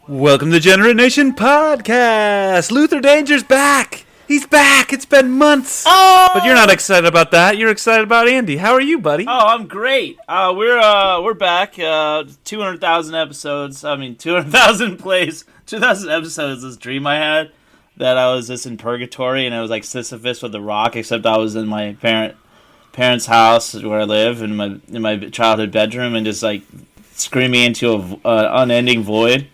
Welcome to Generate Nation Podcast. Luther Danger's back. He's back. It's been months. Oh! But you're not excited about that. You're excited about Andy. How are you, buddy? Oh, I'm great. We're back. 200,000 episodes. 200,000 plays. 2,000 episodes. This dream I had that I was just in purgatory and I was like Sisyphus with the rock, except I was in my parents' house where I live in my childhood bedroom and just like screaming into an unending void.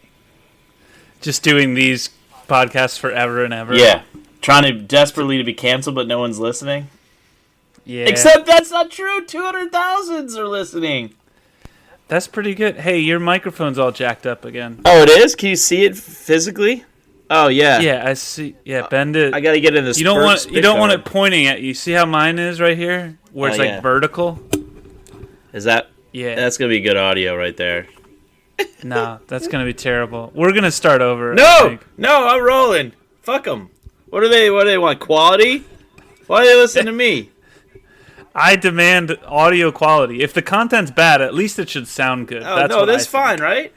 Just doing these podcasts forever and ever. Yeah. Trying to desperately to be canceled, but no one's listening. Yeah. Except that's not true. 200,000s are listening. That's pretty good. Hey, your microphone's all jacked up again. Oh, it is? Can you see it physically? Oh, yeah. Yeah, I see. Yeah, bend it. I got to get in this. You don't want it pointing at you. See how mine is right here, where it's like vertical. Is that? Yeah. That's gonna be good audio right there. Nah, that's gonna be terrible. We're gonna start over. No, I'm rolling. Fuck them. What do they want? Quality? Why do they listen to me? I demand audio quality. If the content's bad, at least it should sound good. Oh, no, that's fine, right?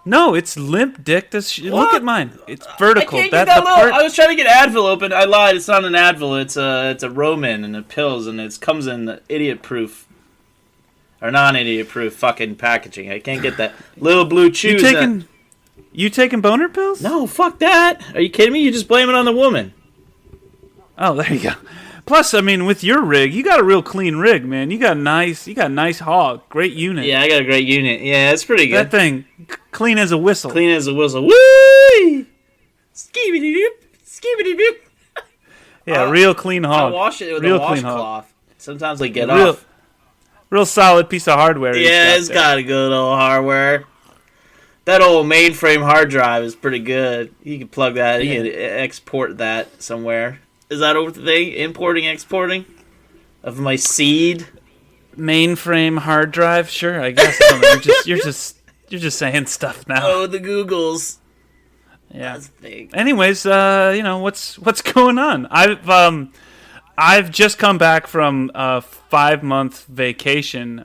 No, it's limp dick. Look at mine. It's vertical. I can't get that low. I was trying to get Advil open. I lied. It's not an Advil. It's a Roman and the pills, and it comes in idiot-proof or non-idiot-proof fucking packaging. I can't get that little blue chews. You taking boner pills? No, fuck that. Are you kidding me? You just blame it on the woman. Oh, there you go. Plus, with your rig, you got a real clean rig, man. You got a nice hog. Great unit. Yeah, I got a great unit. Yeah, it's pretty good. That thing, clean as a whistle. Clean as a whistle. Woo! Skibidi-doop. Skibidi-doop. Yeah, real clean hog. I wash it with a washcloth. Sometimes they get off. Real solid piece of hardware. Yeah, it's got a good old hardware. That old mainframe hard drive is pretty good. You can plug that. You can export that somewhere. Is that over the thing? Importing, exporting of my seed. Mainframe hard drive. Sure, I guess. You're just saying stuff now. Oh, the Googles. Yeah. Anyways, what's going on? I've just come back from a 5-month vacation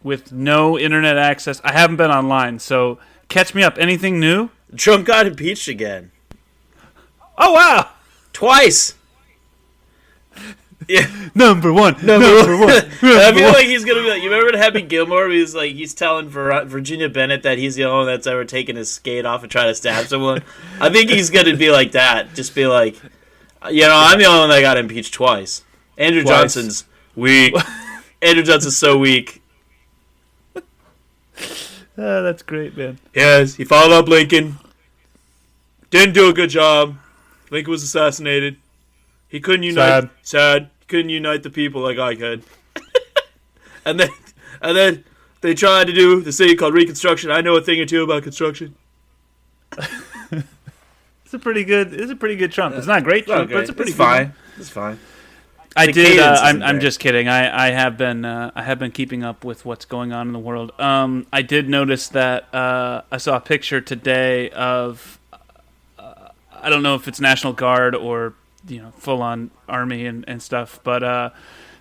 with no internet access. I haven't been online, so catch me up. Anything new? Trump got impeached again. Oh, wow. Twice. Yeah. Number one. I feel like he's going to be like, you remember Happy Gilmore? He's telling Virginia Bennett that he's the only one that's ever taken his skate off and tried to stab someone. I think he's going to be like that. Just be like, I'm the only one that got impeached twice. Andrew Johnson's weak. Andrew Johnson's so weak. Oh, that's great, man. Yes, he followed up Lincoln. Didn't do a good job. Lincoln was assassinated. He couldn't unite. Sad. He couldn't unite the people like I could. and then they tried to do this thing called Reconstruction. I know a thing or two about construction. It's a pretty good Trump. It's not great Trump, but it's a pretty good. It's fine. I'm just kidding. I have been keeping up with what's going on in the world. I did notice that I saw a picture today of I don't know if it's National Guard or full on army and stuff, but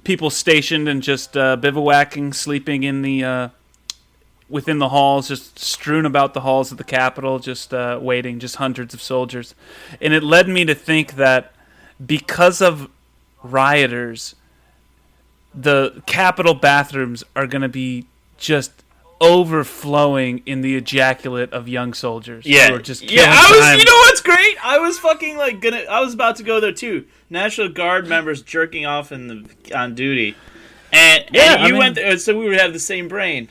people stationed and just bivouacking, sleeping in the within the halls, just strewn about the halls of the Capitol, just waiting, just hundreds of soldiers. And it led me to think that because of rioters, the Capitol bathrooms are going to be just overflowing in the ejaculate of young soldiers. Yeah, who are just killing time. You know what's great? I was fucking I was about to go there too. National Guard members jerking off on duty, and you went there, so we would have the same brain.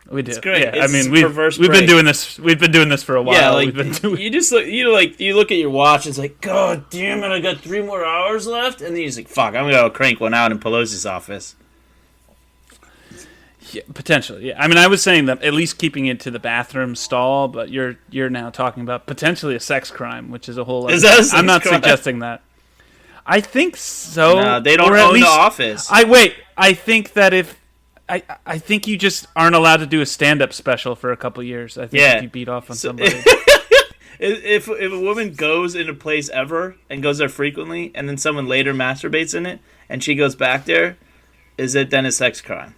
We do. It's great. Yeah, It's we've been doing this. We've been doing this for a while. Yeah, you just you look at your watch. It's like, God damn it! I got 3 more hours left, and then you're just like, fuck, I'm gonna go crank one out in Pelosi's office. Yeah, potentially. Yeah, I was saying that at least keeping it to the bathroom stall, but you're now talking about potentially a sex crime, which is a whole. Is that a sex I'm not crime? Suggesting that. I think so. No, they don't own the office. I think that if. I think you just aren't allowed to do a stand-up special for a couple years. I think if you beat off on somebody. If a woman goes in a place ever and goes there frequently, and then someone later masturbates in it, and she goes back there, is it then a sex crime?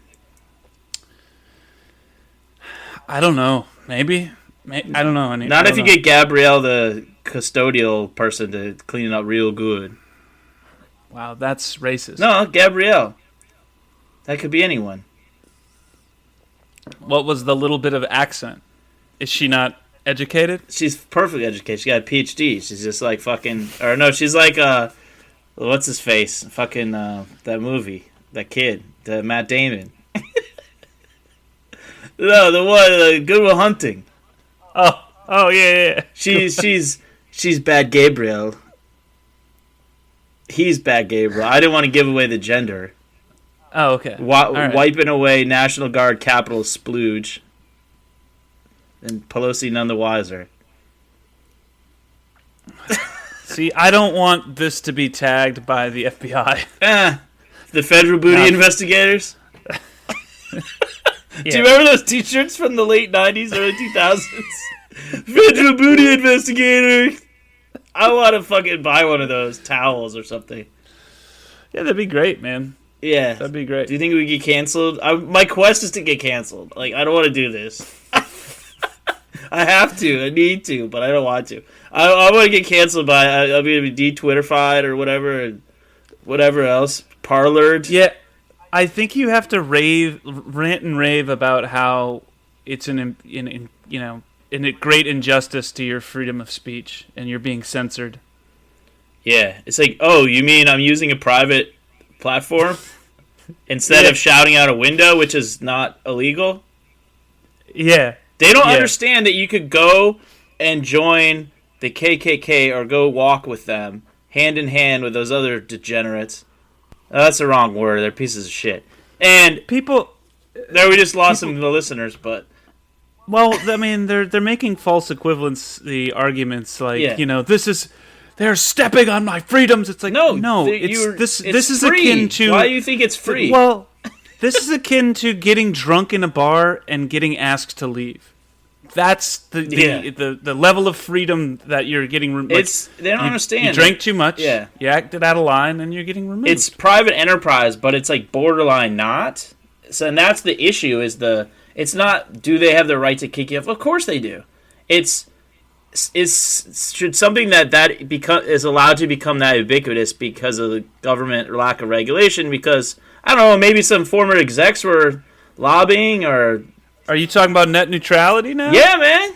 I don't know. Maybe. I don't know. Not if you get Gabrielle, the custodial person, to clean it up real good. Wow, that's racist. No, Gabrielle. That could be anyone. What was the little bit of accent? Is she not educated? She's perfectly educated. She got a PhD. She's just like fucking... Or no, she's like... what's his face? Fucking... that movie. That kid. The Matt Damon. No, the one... Good Will Hunting. Oh, yeah. She's Bad Gabriel. He's Bad Gabriel. I didn't want to give away the gender. Oh, okay. Right. Wiping away National Guard Capital splooge. And Pelosi none the wiser. See, I don't want this to be tagged by the FBI. The federal booty investigators? Yeah. Do you remember those t-shirts from the late 90s, early 2000s? Federal booty investigator! I want to fucking buy one of those towels or something. Yeah, that'd be great, man. Yeah. That'd be great. Do you think we get canceled? My quest is to get canceled. Like, I don't want to do this. I have to. I need to, but I don't want to. I want to get canceled by... I'm going to be de-Twitterfied or whatever, and whatever else. Parlored. Yeah. I think you have to rant and rave about how it's a great injustice to your freedom of speech, and you're being censored. Yeah. It's like, oh, you mean I'm using a private platform instead of shouting out a window, which is not illegal? Yeah. They don't understand that you could go and join the KKK or go walk with them hand in hand with those other degenerates. Oh, that's the wrong word. They're pieces of shit. And people... There, we just lost some of the listeners, but... Well, I mean, they're making false equivalency arguments like, this is... They're stepping on my freedoms. It's like, no, this is free. Akin to... Why do you think it's free? Well, this is akin to getting drunk in a bar and getting asked to leave. That's the level of freedom that you're getting. They don't understand. You drank too much. Yeah. You acted out of line, and you're getting removed. It's private enterprise, but it's like borderline not. So, and that's the issue. It's not. Do they have the right to kick you off? Of course they do. Should something that is allowed to become that ubiquitous because of the government or lack of regulation? Because I don't know, maybe some former execs were lobbying or. Are you talking about net neutrality now? Yeah, man.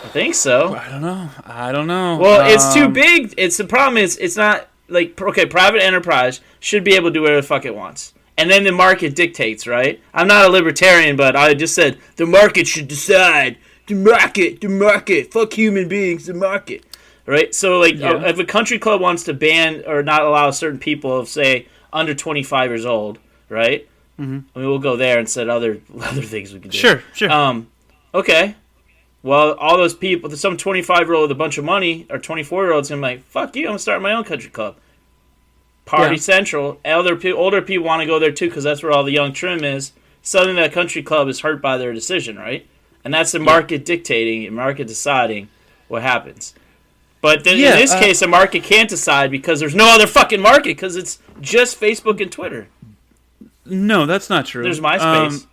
I think so. I don't know. Well, it's too big. The problem is it's not like, okay, private enterprise should be able to do whatever the fuck it wants. And then the market dictates, right? I'm not a libertarian, but I just said the market should decide. The market. Fuck human beings, the market. Right? So, like, if a country club wants to ban or not allow certain people of, say, under 25 years old, right? Mm-hmm. I mean, we'll go there and set other things we can do. Sure. Okay. Well, all those people, some 25-year-old with a bunch of money, or 24-year-olds, I'm like, fuck you, I'm starting my own country club. Party Central. Older people want to go there too because that's where all the young trim is. Suddenly that country club is hurt by their decision, right? And that's the market dictating, and market deciding what happens. But in this case, the market can't decide because there's no other fucking market because it's just Facebook and Twitter. No, that's not true. There's MySpace.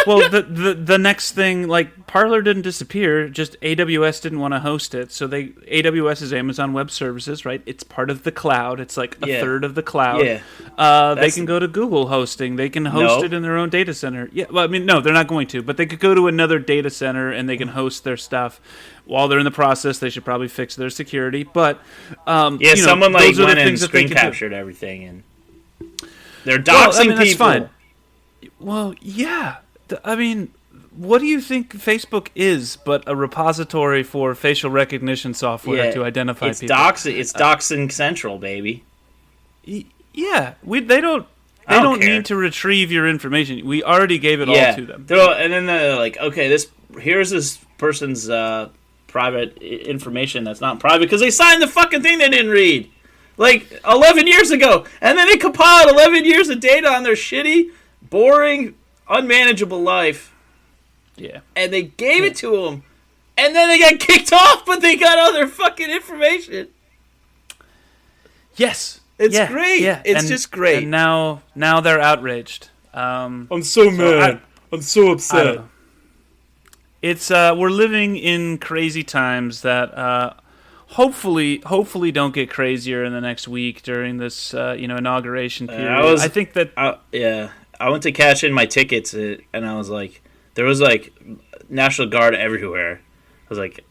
Well, the next thing, like, Parler didn't disappear, just AWS didn't want to host it. So AWS is Amazon Web Services, right? It's part of the cloud. It's like a third of the cloud. Yeah. They can go to Google hosting. They can host it in their own data center. Yeah, well, I mean, no, they're not going to, but they could go to another data center and they can host their stuff. While they're in the process, they should probably fix their security. But someone like went and screen captured everything, and they're doxing people. That's fine. Well, yeah. I mean, what do you think Facebook is but a repository for facial recognition software to identify people? It's Doxing Central, baby. Yeah, they don't need to retrieve your information. We already gave it all to them. And then they're like, okay, here's this person's private information that's not private because they signed the fucking thing they didn't read. Like 11 years ago. And then they compiled 11 years of data on their shitty, boring, unmanageable life. Yeah. And they gave it to them. And then they got kicked off, but they got all their fucking information. Yes. It's great. Yeah. It's just great. And now they're outraged. I'm so mad. I'm so I don't upset. know. It's we're living in crazy times that hopefully don't get crazier in the next week during this inauguration period. I think that I went to cash in my tickets and I was like, there was like National Guard everywhere. I was like,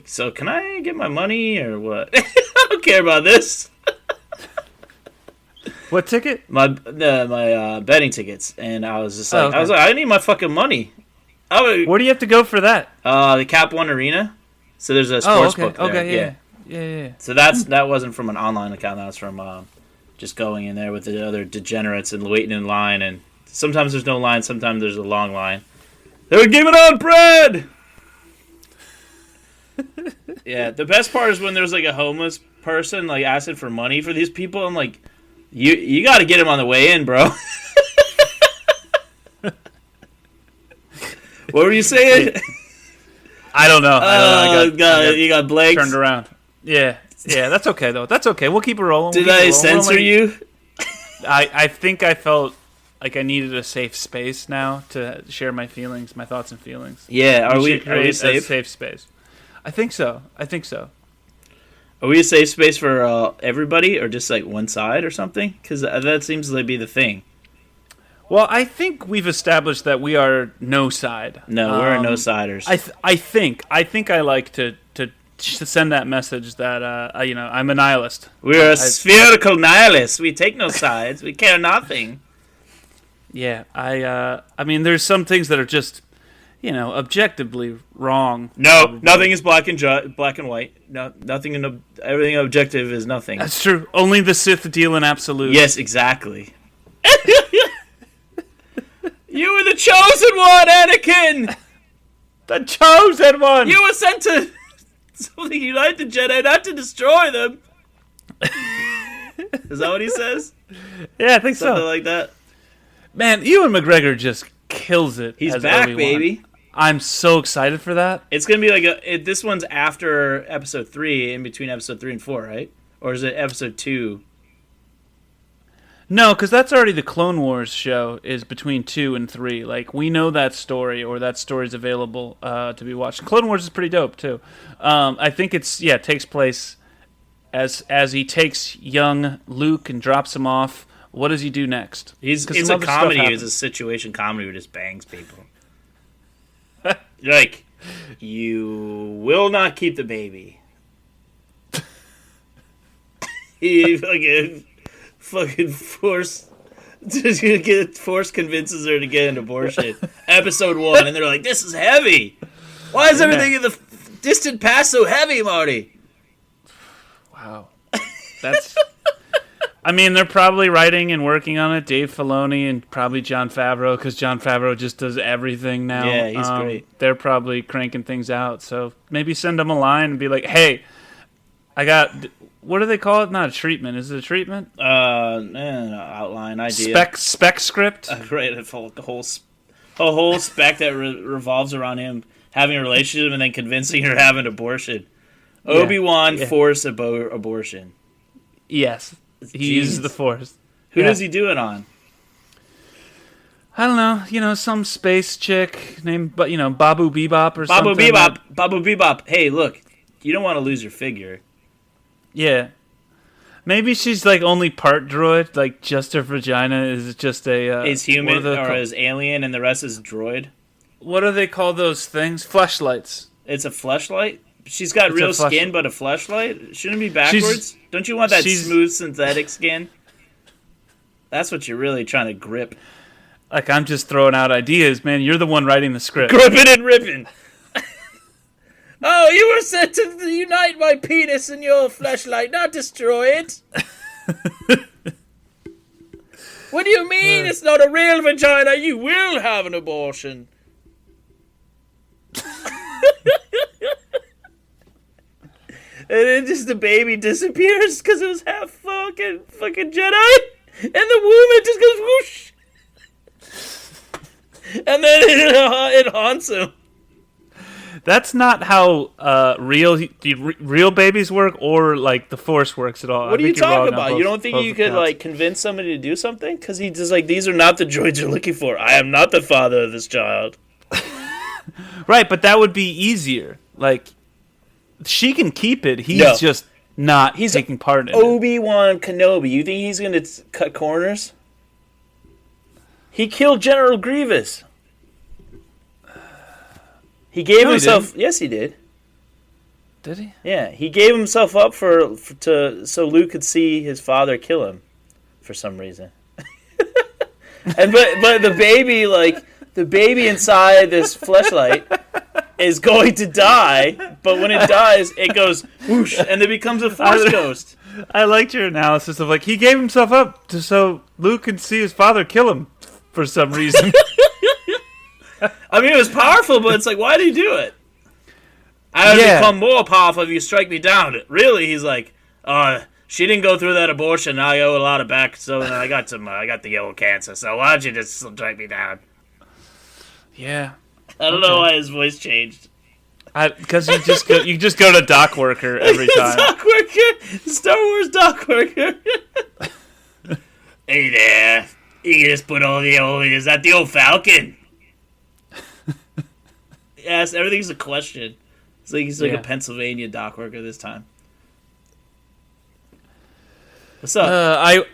so can I get my money or what? I don't care about this. what ticket? My betting tickets, and I was just like, okay. I was like, I need my fucking money. Where do you have to go for that? The Cap One Arena. So there's a sports book there. Okay, yeah. So that wasn't from an online account. That was from just going in there with the other degenerates and waiting in line. And sometimes there's no line. Sometimes there's a long line. They were giving out bread. Yeah, the best part is when there's like a homeless person like asking for money for these people. I'm like, you got to get him on the way in, bro. What were you saying? I don't know. I got you got blanks turned around. Yeah, that's okay though. That's okay. We'll keep it rolling. Did I censor you? I think I felt like I needed a safe space now to share my feelings, my thoughts and feelings. Yeah, are we safe? A safe space. I think so. Are we a safe space for everybody, or just like one side or something? Because that seems to be the thing. Well, I think we've established that we are no side. No, we're no-siders. I think I like to send that message that I'm a nihilist. We're a spherical nihilist. We take no sides. We care nothing. Yeah, I mean, there's some things that are just, objectively wrong. No, probably. Nothing is black and white. No, nothing. Everything objective is nothing. That's true. Only the Sith deal in absolute. Yes, exactly. You were the chosen one, Anakin! The chosen one! You were sent to unite the Jedi, not to destroy them! Is that what he says? Yeah, I think Something like that. Man, Ewan McGregor just kills it. He's back, Obi-Wan. Baby. I'm so excited for that. It's going to be like this one's after episode 3, in between episode 3 and 4, right? Or is it episode 2? No, because that's already the Clone Wars show is between 2 and 3. Like, we know that story, or that story's available to be watched. Clone Wars is pretty dope, too. I think it takes place as he takes young Luke and drops him off. What does he do next? It's a comedy. It's a situation comedy where he just bangs people. Like, you will not keep the baby. He fucking force convinces her to get an abortion. Episode 1, and they're like, "This is heavy. Why is everything in the distant past so heavy, Marty?" Wow, that's. I mean, they're probably writing and working on it. Dave Filoni and probably Jon Favreau, because Jon Favreau just does everything now. Yeah, he's great. They're probably cranking things out. So maybe send them a line and be like, "Hey, I got." What do they call it? Not a treatment. Is it a treatment? Outline idea. Spec script. Right, a whole spec that revolves around him having a relationship and then convincing her to have an abortion. Yeah. Obi-Wan forced abortion. Yes, he uses the Force. Who does he do it on? I don't know. Some space chick named Babu Bebop or something. Babu Bebop. Hey, look, you don't want to lose your figure. Yeah. Maybe she's like only part droid, like just her vagina is just a... is human or is alien and the rest is droid. What do they call those things? Fleshlights. It's a fleshlight? She's got real skin but a fleshlight? Shouldn't it be backwards? Don't you want that smooth synthetic skin? That's what you're really trying to grip. Like, I'm just throwing out ideas, man. You're the one writing the script. Gripping and ripping. Oh, you were sent to unite my penis and your fleshlight, not destroy it. What do you mean it's not a real vagina? You will have an abortion. And then just the baby disappears because it was half fucking Jedi. And the woman just goes whoosh. And then it haunts him. That's not how real babies work, or like the Force works at all. What are you talking about? You don't think you could like convince somebody to do something? Because he's just like, these are not the droids you're looking for. I am not the father of this child. Right, but that would be easier. Like, she can keep it. He's just not taking part in it. Obi-Wan Kenobi. You think he's going to cut corners? He killed General Grievous. He gave himself. Yes, he did. Did he? Yeah, he gave himself up so Luke could see his father kill him, for some reason. And but the baby inside this fleshlight is going to die. But when it dies, it goes whoosh, and it becomes a Force ghost. I liked your analysis of like he gave himself up so Luke could see his father kill him for some reason. I mean, it was powerful, but it's like, why did he do it? I would become more powerful if you strike me down. Really, he's like, she didn't go through that abortion. Now I owe a lot of back, so I got the yellow cancer. So why don't you just strike me down? Yeah, I don't know why his voice changed. Because you just go to dock worker every time. Dock worker, Star Wars dock worker. Hey there, you can just put all the old. Is that the old Falcon? Yes, everything's a question. It's like he's like a Pennsylvania dock worker this time. What's up?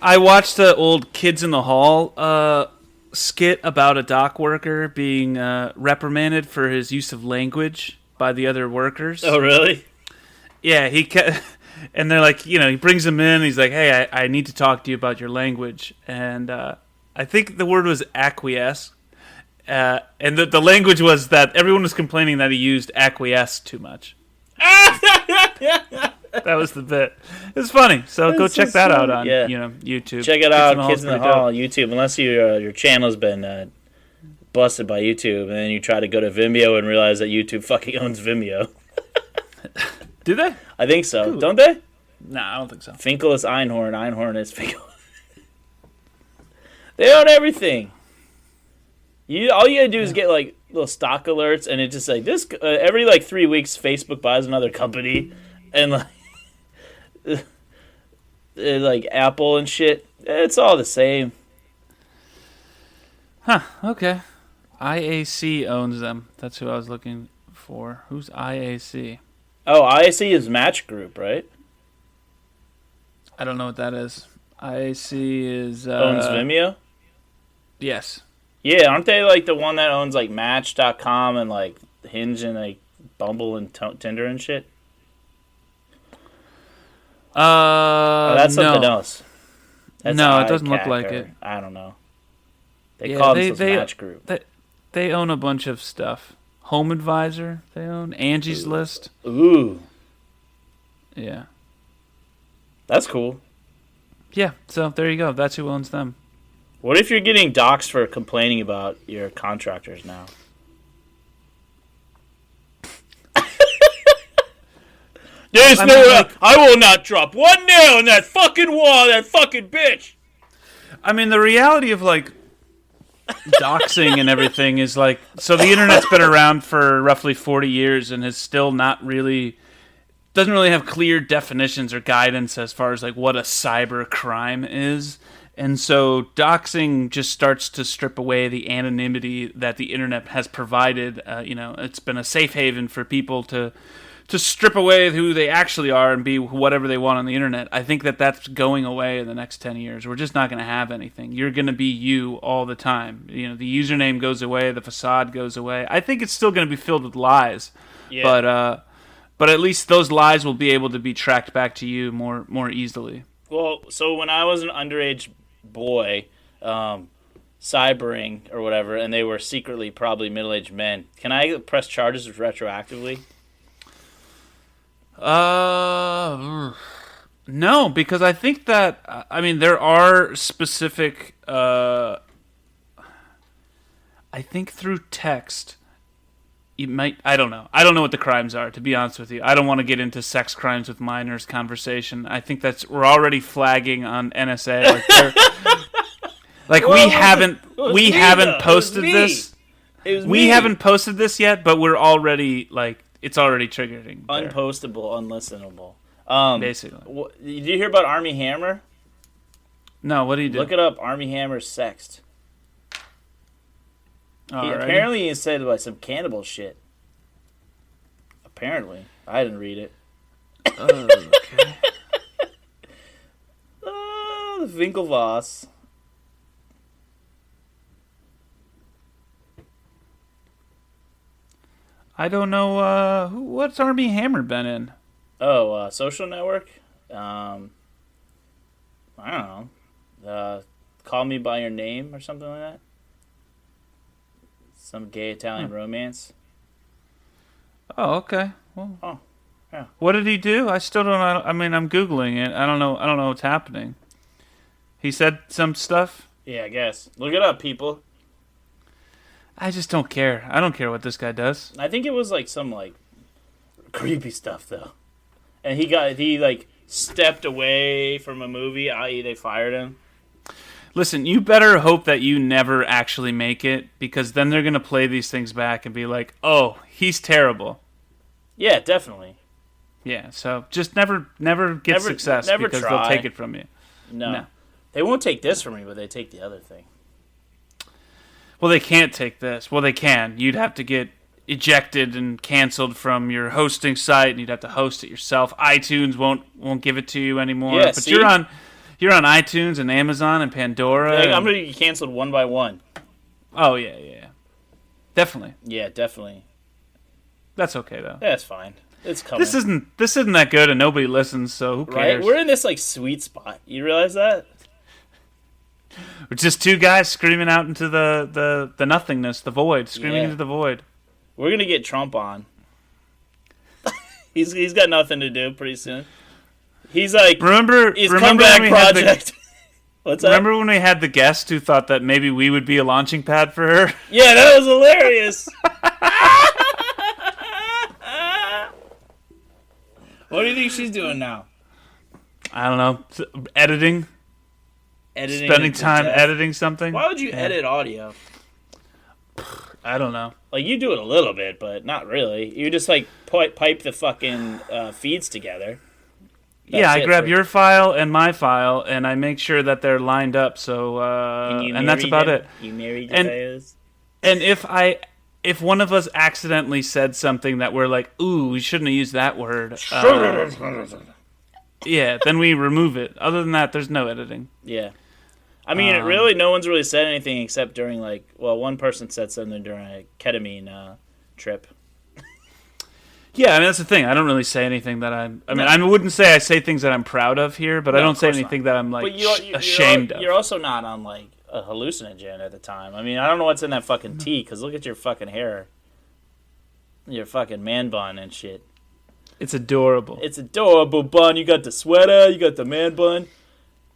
I watched the old Kids in the Hall skit about a dock worker being reprimanded for his use of language by the other workers. Oh, really? Yeah, and they're like, he brings him in. And he's like, hey, I need to talk to you about your language, and I think the word was acquiesce. And the language was that everyone was complaining that he used acquiesce too much. That was the bit. It's funny. So go check that out on YouTube. Check it out, Kids in the Hall on YouTube. Unless your channel's been busted by YouTube, and then you try to go to Vimeo and realize that YouTube fucking owns Vimeo. Do they? I think so. Ooh. Don't they? Nah, I don't think so. Finkel is Einhorn. Einhorn is Finkel. They own everything. All you gotta do is get like little stock alerts, and it just like this every like 3 weeks, Facebook buys another company, and like Apple and shit. It's all the same. Huh? Okay. IAC owns them. That's who I was looking for. Who's IAC? Oh, IAC is Match Group, right? I don't know what that is. IAC is owns Vimeo. Yes. Yeah, aren't they like the one that owns like Match.com and like Hinge and like Bumble and Tinder and shit? That's something else. That's no, it doesn't look like it. I don't know. They call themselves Match Group. They own a bunch of stuff. Home Advisor, they own Angie's List. Ooh. Yeah. That's cool. Yeah, so there you go. That's who owns them. What if you're getting doxxed for complaining about your contractors now? I will not drop one nail in that fucking wall, that fucking bitch. I mean, the reality of like doxing and everything is like, so the internet's been around for roughly 40 years and has still doesn't really have clear definitions or guidance as far as like what a cyber crime is. And so doxing just starts to strip away the anonymity that the internet has provided. It's been a safe haven for people to strip away who they actually are and be whatever they want on the internet. I think that's going away in the next 10 years. We're just not going to have anything. You're going to be you all the time. The username goes away, the facade goes away. I think it's still going to be filled with lies. Yeah. But at least those lies will be able to be tracked back to you more easily. Well, so when I was an underage boy, cybering or whatever, and they were secretly probably middle-aged men, can I press charges retroactively? No, because I think that there are specific. I think through text, you might. I don't know. I don't know what the crimes are. To be honest with you, I don't want to get into sex crimes with minors conversation. I think we're already flagging on NSA. We haven't posted this. We haven't posted this yet, but we're already like it's already triggering. Unpostable, unlistenable. Basically. Did you hear about Army Hammer? No, what do you do? Look it up. Army Hammer sexed. Apparently he said about some cannibal shit. Apparently. I didn't read it. Oh, okay. The Winklevoss. I don't know. What's Army Hammer been in? Oh, Social Network? I don't know. Call Me By Your Name or something like that? Some gay Italian romance. Oh, okay. Well, yeah. What did he do? I still don't know. I mean, I'm Googling it. I don't know what's happening. He said some stuff? Yeah, I guess. Look it up, people. I just don't care. I don't care what this guy does. I think it was like some like creepy stuff though. And he like stepped away from a movie, i.e. they fired him. Listen, you better hope that you never actually make it, because then they're going to play these things back and be like, oh, he's terrible. Yeah, definitely. Yeah, so just never get success because try. they'll take it from you. No. They won't take this from me, but they take the other thing. Well, they can't take this. Well, they can. You'd have to get ejected and canceled from your hosting site, and you'd have to host it yourself. iTunes won't give it to you anymore. Yeah, but see? you're on iTunes and Amazon and Pandora. I'm going to get canceled one by one. Oh, yeah. Definitely. Yeah, definitely. That's okay, though. That's fine. It's coming. This isn't that good, and nobody listens, so who cares? Right? We're in this like sweet spot. You realize that? We're just two guys screaming out into the nothingness, the void, screaming into the void. We're going to get Trump on. He's got nothing to do pretty soon. He's like, remember comeback project. What's that? Remember when we had the guest who thought that maybe we would be a launching pad for her? Yeah, that was hilarious. What do you think she's doing now? I don't know. Editing. Spending time editing something. Why would you edit audio? I don't know. Like, you do it a little bit, but not really. You just, like, pipe the fucking feeds together. I grab your file and my file, and I make sure that they're lined up, so, and that's about it. You married the players? And if one of us accidentally said something that we're like, ooh, we shouldn't have used that word, yeah, then we remove it. Other than that, there's no editing. Yeah. I mean, no one's really said anything except during, like, one person said something during a ketamine trip. Yeah, I mean, that's the thing. I don't really say anything that I wouldn't say I say things that I'm proud of here, but I don't say anything that I'm, like, ashamed of. You're also not on, like, a hallucinogen at the time. I mean, I don't know what's in that fucking tea, because look at your fucking hair. Your fucking man bun and shit. It's adorable. It's adorable bun. You got the sweater, you got the man bun.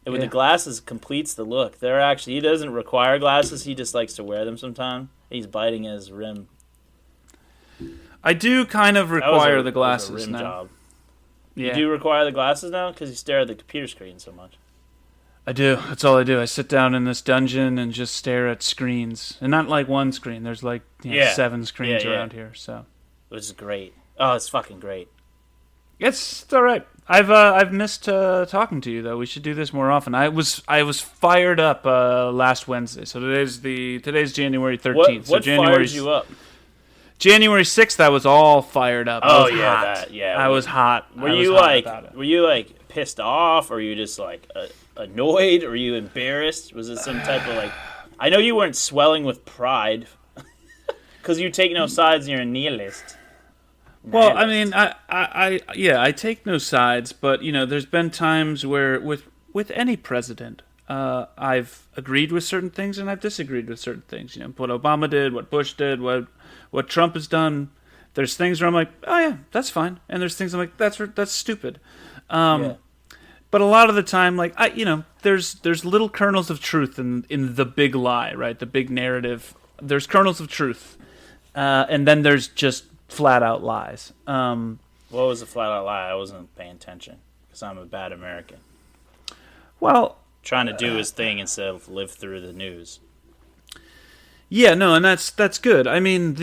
And with the glasses completes the look. He doesn't require glasses. He just likes to wear them sometimes. He's biting his rim. I do kind of require the glasses rim now. Job. Yeah. You do require the glasses now because you stare at the computer screen so much. I do. That's all I do. I sit down in this dungeon and just stare at screens. And not like one screen. There's like 7 screens around here. So, which is great. Oh, it's fucking great. It's all right. I've missed talking to you though. We should do this more often. I was fired up last Wednesday. So today's January 13th. What fires you up? January 6th, I was all fired up. Oh hot. I was hot. Were you like pissed off, or were you just like annoyed, or were you embarrassed? Was it some type of like? I know you weren't swelling with pride because you take no sides and you're a nihilist. Well, I mean, I take no sides, but there's been times where with any president, I've agreed with certain things and I've disagreed with certain things. What Obama did, what Bush did, what Trump has done. There's things where I'm like, oh yeah, that's fine, and there's things I'm like, that's stupid. But a lot of the time, like there's little kernels of truth in the big lie, right? The big narrative. There's kernels of truth, and then there's just flat out lies. What was the flat out lie? I wasn't paying attention because I'm a bad American. Well, trying to do his thing instead of live through the news. Yeah, no, and that's good. I mean,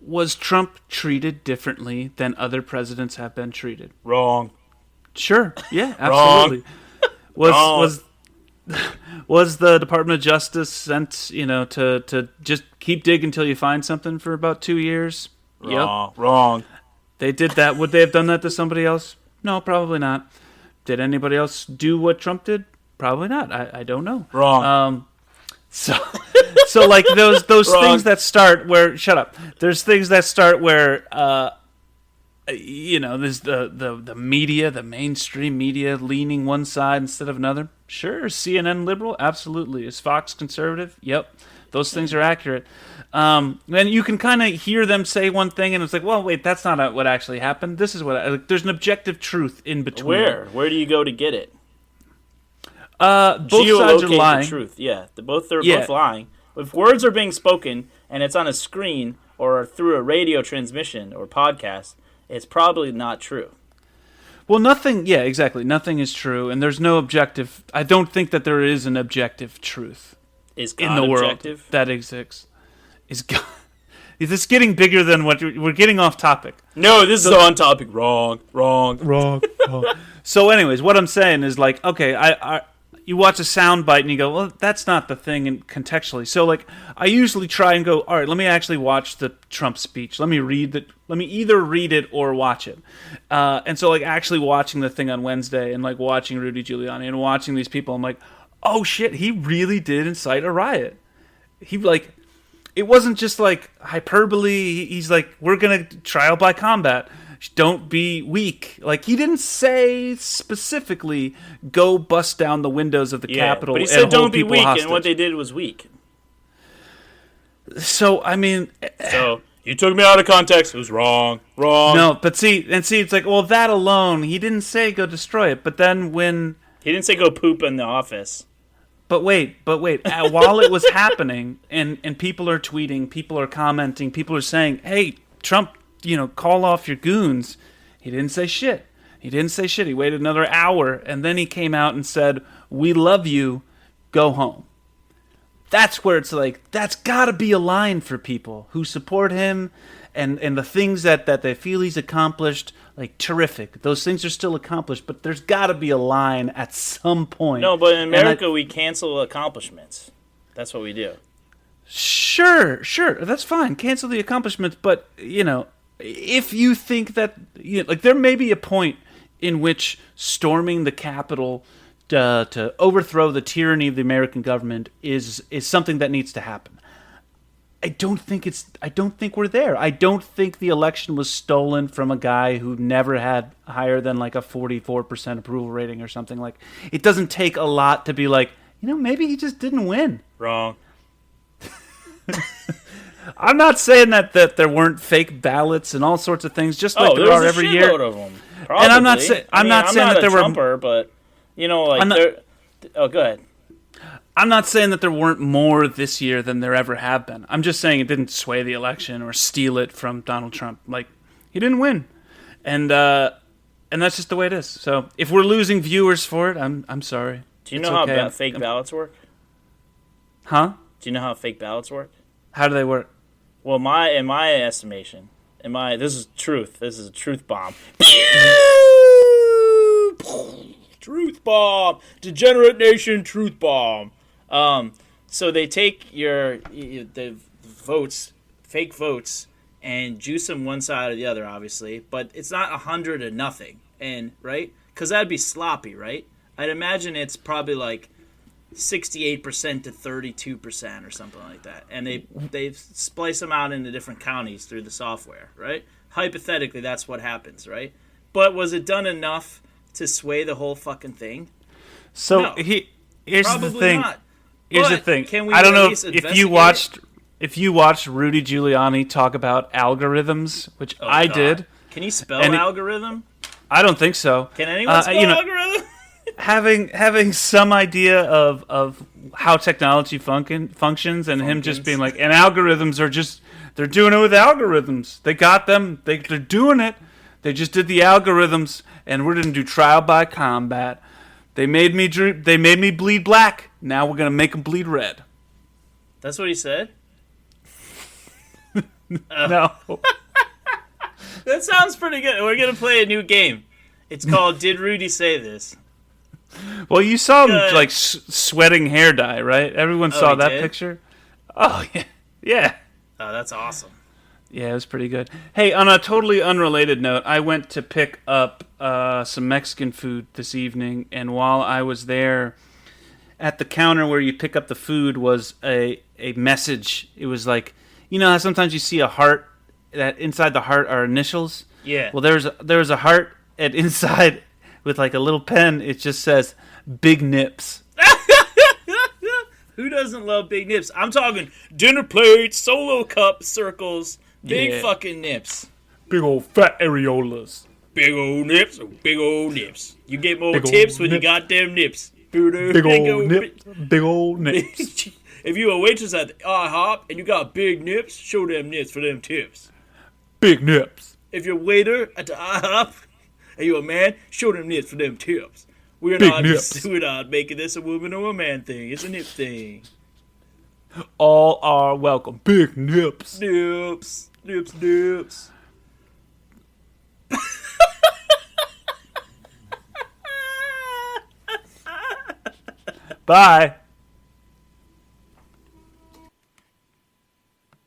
Was Trump treated differently than other presidents have been treated? Wrong. Sure. Yeah, absolutely. Was the Department of Justice sent, to just keep digging until you find something for about 2 years? Wrong. Yep. Wrong. They did that. Would they have done that to somebody else? No, probably not. Did anybody else do what Trump did? Probably not. I don't know. Wrong. So like those things that start where shut up. There's things that start where there's the media, the mainstream media leaning one side instead of another. Sure, CNN liberal, absolutely. Is Fox conservative? Yep. Those things are accurate. And you can kind of hear them say one thing, and it's like, well, wait, that's not what actually happened. This is what there's an objective truth in between. Where do you go to get it? Both sides are lying. The truth. Yeah, they're both lying. If words are being spoken and it's on a screen or through a radio transmission or podcast, it's probably not true. Well, nothing. Yeah, exactly. Nothing is true, and there's no objective. I don't think that there is an objective truth is God in the objective? World that exists. Is God? Is this getting bigger than what we're getting off topic? No, this is on topic. Wrong. So, anyways, what I'm saying is like, okay, you watch a sound bite and you go, well, that's not the thing contextually. So, like, I usually try and go, all right, let me actually watch the Trump speech. Let me either read it or watch it. And so, like, actually watching the thing on Wednesday and, like, watching Rudy Giuliani and watching these people, I'm like, oh, shit, he really did incite a riot. He, like, it wasn't just, like, hyperbole. He's like, we're going to trial by combat. Don't be weak. Like, he didn't say specifically, go bust down the windows of the Capitol. But he said, don't be weak, hostage. And what they did was weak. So, I mean... So, you took me out of context. It was wrong. No, but see, it's like, well, that alone, he didn't say go destroy it. But then when... He didn't say go poop in the office. But wait. While it was happening, and people are tweeting, people are commenting, people are saying, hey, Trump... call off your goons. He didn't say shit. He waited another hour, and then he came out and said, we love you, go home. That's where it's like, that's got to be a line for people who support him, and the things that they feel he's accomplished, like, terrific. Those things are still accomplished, but there's got to be a line at some point. No, but in America, we cancel accomplishments. That's what we do. Sure, that's fine. Cancel the accomplishments, but, if you think that, there may be a point in which storming the Capitol to overthrow the tyranny of the American government is something that needs to happen. I don't think we're there. I don't think the election was stolen from a guy who never had higher than like a 44% approval rating or something. Like, it doesn't take a lot to be like, maybe he just didn't win. Wrong. I'm not saying that there weren't fake ballots and all sorts of things, just like there are every year. Of them. Probably. And I'm not saying that there Trumper, but go ahead. I'm not saying that there weren't more this year than there ever have been. I'm just saying it didn't sway the election or steal it from Donald Trump. Like, he didn't win, and that's just the way it is. So if we're losing viewers for it, I'm sorry. Do you know how fake ballots work? Huh? Do you know how fake ballots work? How do they work? Well, in my estimation, this is truth. This is a truth bomb. Truth bomb. Degenerate nation. Truth bomb. So they take the votes, fake votes, and juice them one side or the other, obviously. But it's not 100 to nothing, and right? Because that'd be sloppy, right? I'd imagine it's probably like 68% to 32% or something like that, and they splice them out into different counties through the software, right? Hypothetically, that's what happens, right? But was it done enough to sway the whole fucking thing? So no, here's probably the thing. Not. Here's but the thing. Can we I don't know if you watched Rudy Giuliani talk about algorithms, which I did. Can you spell algorithm? I don't think so. Can anyone spell algorithm? having some idea of how technology functions, and him just being like, and algorithms are just, they're doing it with algorithms. They got them. They're doing it. They just did the algorithms, and we're gonna do trial by combat. They made me bleed black. Now we're gonna make them bleed red. That's what he said. No. That sounds pretty good. We're gonna play a new game. It's called Did Rudy Say This? Well, you saw him like sweating hair dye, right? Everyone saw that picture. Oh yeah, yeah. Oh, that's awesome. Yeah, it was pretty good. Hey, on a totally unrelated note, I went to pick up some Mexican food this evening, and while I was there, at the counter where you pick up the food was a message. It was like, you know how sometimes you see a heart, that inside the heart are initials? Yeah. Well, there's a heart, and inside, with like a little pen, it just says, Big Nips. Who doesn't love big nips? I'm talking dinner plates, solo cups, circles, big fucking nips. Big old fat areolas. Big old nips, big old nips. You get more tips with your goddamn nips. Big old nips. Big old nips. If you a waitress at IHOP and you got big nips, show them nips for them tips. Big nips. If you're a waiter at the IHOP and you a man, show them nips for them tips. We're not making this a woman or a man thing. It's a nip thing. All are welcome. Big nips. Nips. Nips, nips. Bye.